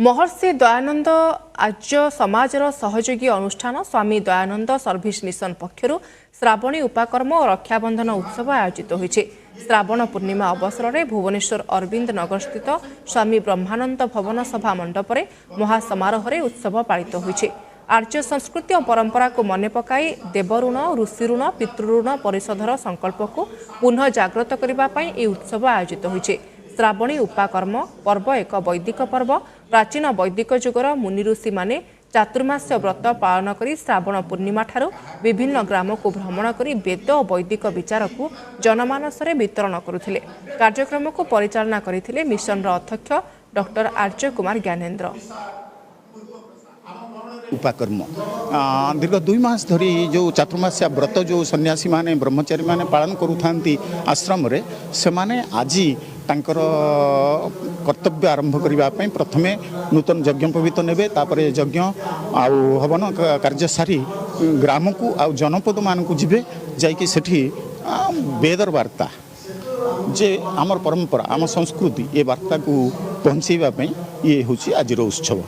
महर्षि दयानंद आर्य समाजर सहयोगी अनुष्ठान Swami Dayanand service mission पक्षर Shravani उपाकर्म और रक्षाबंधन उत्सव आयोजित होइछे। श्रावण पूर्णिमा अवसर में भुवनेश्वर अरविंद नगर स्थित स्वामी ब्रह्मानंद भवन सभा मंडप में महासमारोह उत्सव पालित होइछे। आर्य संस्कृति और परंपरा को मन पकाई देवऋण ऋषिऋण पितृऋण परिशोधर संकल्प को पुनः जागृत करने उत्सव आयोजित होइछे। श्रावणी उपाकर्म पर्व एक वैदिक पर्व। प्राचीन वैदिक जुगर मुनि ऋषि माने चातुर्मास्य व्रत पालन करी श्रावण पूर्णिमा ठारू विभिन्न ग्राम को भ्रमण करी वेद और वैदिक विचार को जनमानस में वितरण करुथिले। कार्यक्रम को परिचालना करथिले मिशन अध्यक्ष डॉक्टर आर्य कुमार ज्ञानेन्द्र। उपाकर्म दीर्घ 2 मास धरी जो चातुर्मास्या व्रत जो सन्यासी माने ब्रह्मचारी माने पालन करुथांती आश्रम रे से माने आजी तांकर कर्तव्य आरंभ करने प्रथमे नूतन यज्ञोपवीत नेबे तापरे यज्ञ आउ हवन कार्य सारी ग्राम को आउ जनपद मान को जीवे जाइकी सेठी वेदर वार्ता जे आमर परंपरा आम संस्कृति ये वार्ता को पहुँचेवा ये हूँ आज उत्सव।